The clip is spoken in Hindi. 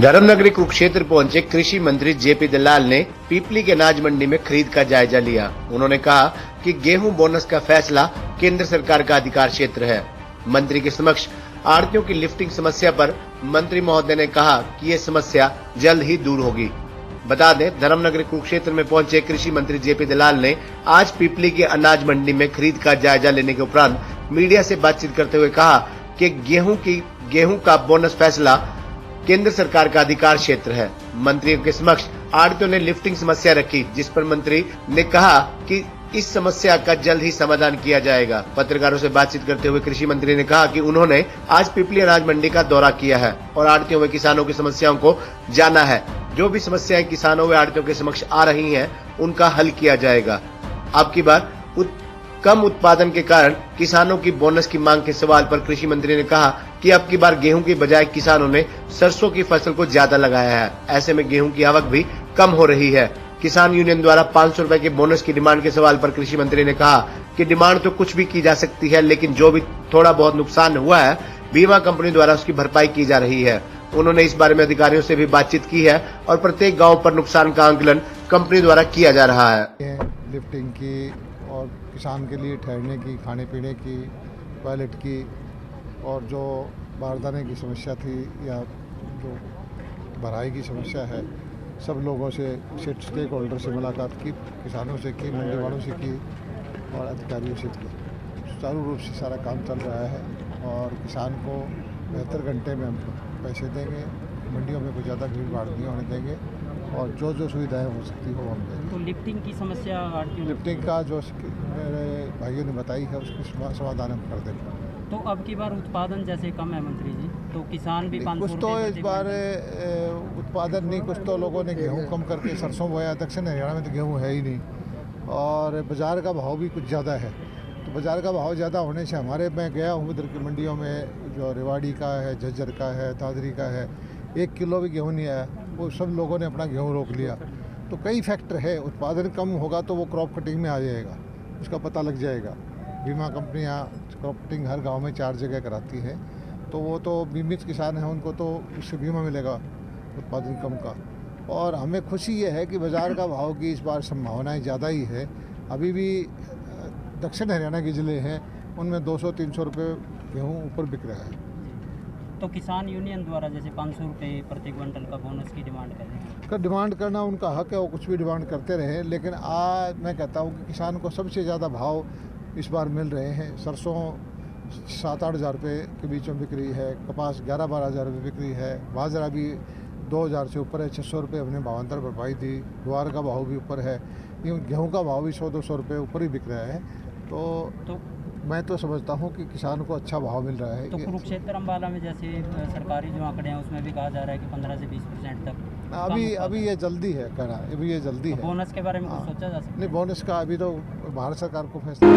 धर्मनगरी कुरुक्षेत्र पहुंचे कृषि मंत्री जेपी दलाल ने पीपली के अनाज मंडी में खरीद का जायजा लिया। उन्होंने कहा कि गेहूं बोनस का फैसला केंद्र सरकार का अधिकार क्षेत्र है। मंत्री के समक्ष आढ़तियों की लिफ्टिंग समस्या पर मंत्री महोदय ने कहा कि ये समस्या जल्द ही दूर होगी। बता दें, धर्मनगरी कुरुक्षेत्र में पहुंचे कृषि मंत्री जेपी दलाल ने आज पीपली के अनाज मंडी में खरीद का जायजा लेने के उपरांत मीडिया से बातचीत करते हुए कहा कि गेहूं का बोनस फैसला केंद्र सरकार का अधिकार क्षेत्र है। मंत्रियों के समक्ष आढ़तियों ने लिफ्टिंग समस्या रखी, जिस पर मंत्री ने कहा कि इस समस्या का जल्द ही समाधान किया जाएगा। पत्रकारों से बातचीत करते हुए कृषि मंत्री ने कहा कि उन्होंने आज पीपली अनाज मंडी का दौरा किया है और आढ़तियों व किसानों की समस्याओं को जाना है। जो भी समस्याएं किसानों व आढ़तियों के समक्ष आ रही हैं, उनका हल किया जाएगा। अब की बार कम उत्पादन के कारण किसानों की बोनस की मांग के सवाल पर कृषि मंत्री ने कहा कि अब की बार गेहूं की बजाय किसानों ने सरसों की फसल को ज्यादा लगाया है। ऐसे में गेहूं की आवक भी कम हो रही है। किसान यूनियन द्वारा 500 रुपए के बोनस की डिमांड के सवाल पर कृषि मंत्री ने कहा कि डिमांड तो कुछ भी की जा सकती है, लेकिन जो भी थोड़ा बहुत नुकसान हुआ है, बीमा कंपनी द्वारा उसकी भरपाई की जा रही है। उन्होंने इस बारे में अधिकारियों से भी बातचीत की है और प्रत्येक गाँव पर नुकसान का आंकलन कंपनी द्वारा किया जा रहा है। लिफ्टिंग की और किसान के लिए ठहरने की, खाने पीने की, टॉयलेट की और जो बारदाने की समस्या थी या जो भराई की समस्या है, सब लोगों से, स्टेक होल्डर से मुलाकात की, किसानों से की, मंडी वालों से की और अधिकारियों से की। सुचारू रूप से सारा काम चल रहा है और किसान को 72 घंटे में हम पैसे देंगे, मंडियों में कोई ज़्यादा भीड़ भाड़ नहीं होने देंगे और जो सुविधाएं हो सकती हो हम देंगे। तो लिफ्टिंग की समस्या, लिफ्टिंग का जो मेरे भाइयों ने बताई है, उसकी समाधान हम कर देंगे। तो अब की बार उत्पादन जैसे कम है मंत्री जी, तो किसान भी 500 कुछ तो इस बार उत्पादन नहीं, कुछ तो लोगों ने गेहूं कम करके सरसों बोया। दक्षिण हरियाणा में तो गेहूं है ही नहीं और बाज़ार का भाव भी कुछ ज़्यादा है। तो बाज़ार का भाव ज़्यादा होने से मैं गया हूँ इधर की मंडियों में, जो रेवाड़ी का है, झज्जर का है, दादरी का है, 1 किलो भी गेहूँ नहीं आया। वो सब लोगों ने अपना गेहूँ रोक लिया। तो कई फैक्टर है, उत्पादन कम होगा तो वो क्रॉप कटिंग में आ जाएगा, उसका पता लग जाएगा। बीमा कंपनियां क्रॉप कटिंग हर गांव में 4 जगह कराती है, तो वो तो बीमित किसान हैं, उनको तो उससे बीमा मिलेगा उत्पादन कम का। और हमें खुशी ये है कि बाज़ार का भाव की इस बार संभावनाएं ज़्यादा ही है। अभी भी दक्षिण हरियाणा के ज़िले हैं, उनमें 200-300 रुपये गेहूँ ऊपर बिक रहा है। तो किसान यूनियन द्वारा जैसे 500 रुपये प्रति क्विंटल का बोनस की डिमांड करें, डिमांड करना उनका हक है, वो कुछ भी डिमांड करते रहे, लेकिन आज मैं कहता हूँ कि किसान को सबसे ज़्यादा भाव इस बार मिल रहे हैं। सरसों 7-8 हज़ार रुपये के बीच में बिक रही है, कपास 11-12 हज़ार रुपये बिक रही है, बाजरा भी 2000 से ऊपर है, 600 रुपये हमने भावांतर भरपाई दी, ज्वार का भाव भी ऊपर है, गेहूँ का भाव भी 100-200 रुपये ऊपर ही बिक रहा है। तो मैं तो समझता हूँ कि किसान को अच्छा भाव मिल रहा है। तो कुरुक्षेत्र अम्बाला में जैसे सरकारी जो आंकड़े हैं उसमें भी कहा जा रहा है कि 15 से 20% तक अभी ये जल्दी है कहना, अभी ये जल्दी है। बोनस के बारे में कुछ सोचा जा सकता है? नहीं, बोनस का अभी तो भारत सरकार को फैसला